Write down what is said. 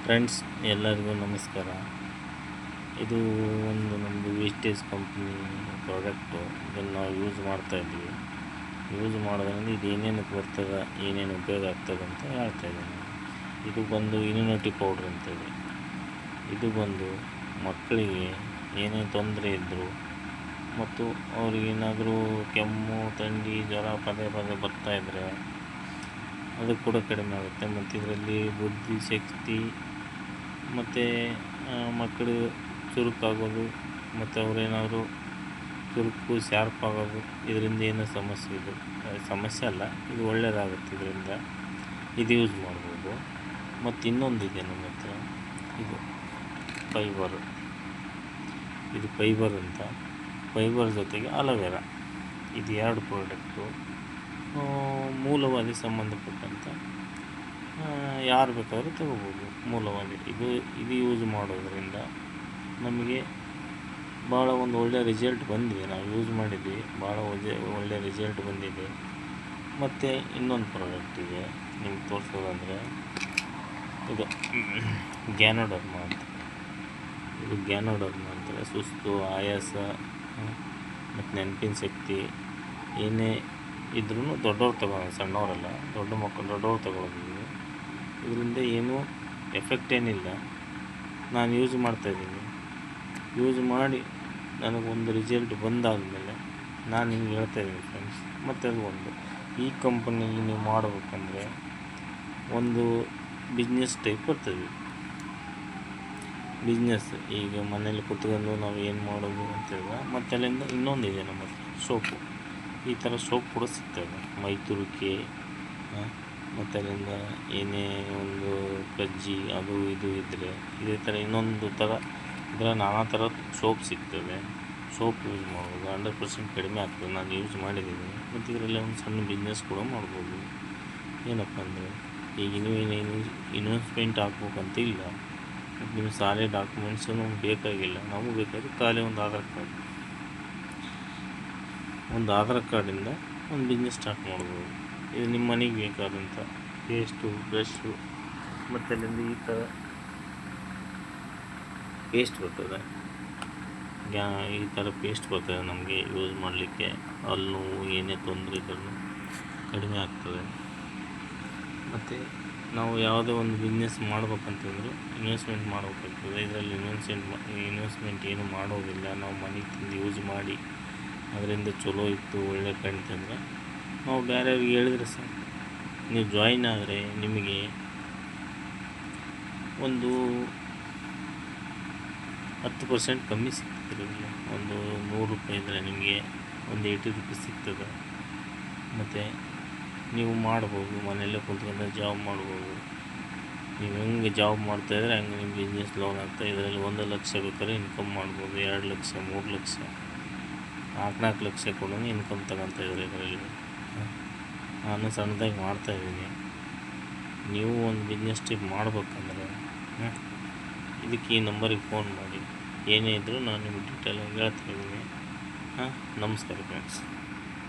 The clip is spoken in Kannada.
ಫ್ರೆಂಡ್ಸ್, ಎಲ್ಲರಿಗೂ ನಮಸ್ಕಾರ. ಇದು ಒಂದು ನಮ್ಮದು ವೇಸ್ಟೇಜ್ ಕಂಪ್ನಿ ಪ್ರಾಡಕ್ಟು. ಇದನ್ನು ನಾವು ಯೂಸ್ ಮಾಡ್ತಾಯಿದ್ವಿ. ಯೂಸ್ ಮಾಡೋದ್ರಿಂದ ಇದು ಏನೇನಕ್ಕೆ ಬರ್ತದೆ, ಏನೇನು ಉಪಯೋಗ ಆಗ್ತದೆ ಅಂತ ಹೇಳ್ತಾಯಿದ್ದೀನಿ. ಇದು ಬಂದು ಇಮ್ಯುನಿಟಿ ಪೌಡ್ರ್ ಅಂತೇಳಿ. ಇದು ಬಂದು ಮಕ್ಕಳಿಗೆ ಏನೇ ತೊಂದರೆ ಇದ್ದರೂ ಮತ್ತು ಅವ್ರಿಗೇನಾದರೂ ಕೆಮ್ಮು, ಥಂಡಿ, ಜ್ವರ ಪದೇ ಪದೇ ಬರ್ತಾಯಿದ್ರೆ ಅದು ಕೂಡ ಕಡಿಮೆ ಆಗುತ್ತೆ. ಮತ್ತು ಇದರಲ್ಲಿ ಬುದ್ಧಿ ಶಕ್ತಿ ಮತ್ತು ಮಕ್ಕಳು ಚುರುಕಾಗೋದು ಮತ್ತು ಅವರೇನಾದರೂ ಚುರುಕು ಶಾರ್ಪ್ ಆಗೋದು, ಇದರಿಂದ ಏನೂ ಸಮಸ್ಯೆ ಅಲ್ಲ, ಇದು ಒಳ್ಳೆಯದಾಗುತ್ತೆ. ಇದರಿಂದ ಇದು ಯೂಸ್ ಮಾಡ್ಬೋದು. ಮತ್ತು ಇನ್ನೊಂದಿದೆ ನಮ್ಮ ಹತ್ರ, ಇದು ಫೈಬರ್ ಅಂತ. ಫೈಬರ್ ಜೊತೆಗೆ ಅಲೋವೆರಾ, ಇದು ಎರಡು ಪ್ರಾಡಕ್ಟು ಮೂಲವಾದಿ ಸಂಬಂಧಪಟ್ಟಂಥ ಯಾರು ಬೇಕಾದರೂ ತಗೋಬೋದು. ಮೂಲವಾದಿ ಇದು ಯೂಸ್ ಮಾಡೋದರಿಂದ ನಮಗೆ ಭಾಳ ಒಂದು ಒಳ್ಳೆಯ ರಿಸಲ್ಟ್ ಬಂದಿದೆ. ನಾವು ಯೂಸ್ ಮಾಡಿದ್ವಿ, ಭಾಳ ಒಳ್ಳೆಯ ರಿಸಲ್ಟ್ ಬಂದಿದೆ. ಮತ್ತು ಇನ್ನೊಂದು ಪ್ರಾಡಕ್ಟ್ ಇದೆ ನಿಮ್ಗೆ ತೋರಿಸೋದಂದರೆ, ಇದು ಗ್ಯಾನೋಡರ್ಮ ಅಂತ. ಇದು ಗ್ಯಾನೋಡರ್ಮ ಅಂತಾರೆ. ಸುಸ್ತು, ಆಯಾಸ ಮತ್ತು ನೆನಪಿನ ಶಕ್ತಿ ಏನೇ ಇದ್ರೂ ದೊಡ್ಡವ್ರು ತಗೊಳ್ಳೋದು, ಸಣ್ಣವರಲ್ಲ, ದೊಡ್ಡವ್ರು ತಗೊಳ್ಳೋದು. ಇದರಿಂದ ಏನೂ ಎಫೆಕ್ಟ್ ಏನಿಲ್ಲ. ನಾನು ಯೂಸ್ ಮಾಡ್ತಾಯಿದ್ದೀನಿ. ಯೂಸ್ ಮಾಡಿ ನನಗೊಂದು ರಿಸಲ್ಟ್ ಬಂದಾದಮೇಲೆ ನಾನು ನಿಮ್ಗೆ ಹೇಳ್ತಾಯಿದ್ದೀನಿ ಫ್ರೆಂಡ್ಸ್. ಮತ್ತು ಅದು ಒಂದು ಈ ಕಂಪನಿಗೆ ನೀವು ಮಾಡಬೇಕಂದ್ರೆ ಒಂದು ಬಿಸ್ನೆಸ್ ಟೈಪ್ ಬರ್ತದೆ. ಬಿಸ್ನೆಸ್ ಈಗ ಮನೇಲಿ ಕೂತ್ಕೊಂಡು ನಾವು ಏನು ಮಾಡೋದು ಅಂತೇಳಿದ್ರೆ, ಮತ್ತು ಅಲ್ಲಿಂದ ಇನ್ನೊಂದಿದೆ ನಮ್ಮ ಸೋಪು. ಈ ಥರ ಸೋಪ್ ಕೂಡ ಸಿಗ್ತದೆ. ಮೈತುರುಕೆ ಮತ್ತು ಅಲ್ಲಿಂದ ಏನೇ ಒಂದು ಕಜ್ಜಿ ಅದು ಇದು ಇದ್ದರೆ ಇದೇ ಥರ ಇನ್ನೊಂದು ಥರ ಇದರ ನಾನಾ ಥರ ಸೋಪ್ ಸಿಗ್ತದೆ. ಸೋಪ್ ಯೂಸ್ ಮಾಡ್ಬೋದು. 100% ಕಡಿಮೆ ಆಗ್ತದೆ. ನಾನು ಯೂಸ್ ಮಾಡಿದ್ದೀನಿ. ಮತ್ತು ಇದರಲ್ಲಿ ಒಂದು ಸಣ್ಣ ಬಿಸ್ನೆಸ್ ಕೂಡ ಮಾಡ್ಬೋದು. ಏನಪ್ಪ ಅಂದರೆ, ಈಗ ನೀವೇನೇನು ಇನ್ವೆಸ್ಟ್ಮೆಂಟ್ ಹಾಕ್ಬೇಕಂತ ಇಲ್ಲ, ಮತ್ತು ನಿಮ್ಮ ಸಾಲೆ ಡಾಕ್ಯುಮೆಂಟ್ಸು ನಮ್ಗೆ ಬೇಕಾಗಿಲ್ಲ. ನಮಗೆ ಬೇಕಾದ್ರೆ ಖಾಲಿ ಒಂದು ಆಧಾರ್ ಕಾರ್ಡಿಂದ ಒಂದು ಬಿಸ್ನೆಸ್ ಸ್ಟಾರ್ಟ್ ಮಾಡ್ಬೋದು. ಇದು ನಿಮ್ಮ ಮನೆಗೆ ಬೇಕಾದಂಥ ಪೇಸ್ಟು, ಬ್ರಷ್ಷು ಮತ್ತು ಅಲ್ಲಿಂದ ಈ ಥರ ಪೇಸ್ಟ್ ಬರ್ತದೆ. ಈ ಥರ ಪೇಸ್ಟ್ ಬರ್ತದೆ ನಮಗೆ ಯೂಸ್ ಮಾಡಲಿಕ್ಕೆ. ಹಲ್ಲು ನೋವು ಏನೇ ತೊಂದರೆ ಇದ್ರೂ ಕಡಿಮೆ ಆಗ್ತದೆ. ಮತ್ತು ನಾವು ಯಾವುದೇ ಒಂದು ಬಿಸ್ನೆಸ್ ಮಾಡ್ಬೇಕಂತಂದ್ರೆ ಇನ್ವೆಸ್ಟ್ಮೆಂಟ್ ಮಾಡಬೇಕಾಗ್ತದೆ. ಇದರಲ್ಲಿ ಇನ್ವೆಸ್ಟ್ಮೆಂಟ್ ಏನು ಮಾಡೋದಿಲ್ಲ. ನಾವು ಮನೆಗೆ ತಂದು ಯೂಸ್ ಮಾಡಿ ಅದರಿಂದ ಚಲೋ ಇತ್ತು, ಒಳ್ಳೆ ಕಾಣ್ತಂದ್ರೆ ನಾವು ಬೇರೆಯವ್ರಿಗೆ ಹೇಳಿದ್ರೆ ಸಾಕು. ನೀವು ಜಾಯಿನ್ ಆದರೆ ನಿಮಗೆ ಒಂದು 10% ಕಮ್ಮಿ ಸಿಗ್ತದೆ. ಒಂದು 100 ರೂಪಾಯಿ ಇದ್ದರೆ ನಿಮಗೆ ಒಂದು 80 ರೂಪೀಸ್ ಸಿಗ್ತದೆ. ಮತ್ತು ನೀವು ಮಾಡ್ಬೋದು, ಮನೆಯಲ್ಲೇ ಕುಂತ್ಕೊಂಡು ಜಾಬ್ ಮಾಡ್ಬೋದು. ನೀವು ಹೆಂಗೆ ಜಾಬ್ ಮಾಡ್ತಾಯಿದ್ರೆ ಹಂಗೆ ನಿಮ್ಮ ಬಿಸ್ನೆಸ್ ಲೋನ್ ಆಗ್ತದೆ. ಇದರಲ್ಲಿ 1 ಲಕ್ಷ ಬೇಕಾದ್ರೆ ಇನ್ಕಮ್ ಮಾಡ್ಬೋದು. 2 ಲಕ್ಷ, 3 ಲಕ್ಷ, 4 ಲಕ್ಷ ಕೂಡ ಇನ್ಕಮ್ ತಗೊತಾಯಿದ್ದಾರೆ ಇದರಲ್ಲಿ. ನಾನು ಸಣ್ಣದಾಗಿ ಮಾಡ್ತಾಯಿದ್ದೀನಿ. ನೀವು ಒಂದು ಬಿಸ್ನೆಸ್ ಟೈಪ್ ಮಾಡ್ಬೇಕಂದ್ರೆ ಇದಕ್ಕೆ ಈ ನಂಬರಿಗೆ ಫೋನ್ ಮಾಡಿ. ಏನೇ ಇದ್ದರೂ ನಾನು ನಿಮಗೆ ಡೀಟೇಲಾಗಿ ಹೇಳ್ತಾಯಿದ್ದೀನಿ. ನಮಸ್ಕಾರ ಫ್ರೆಂಡ್ಸ್.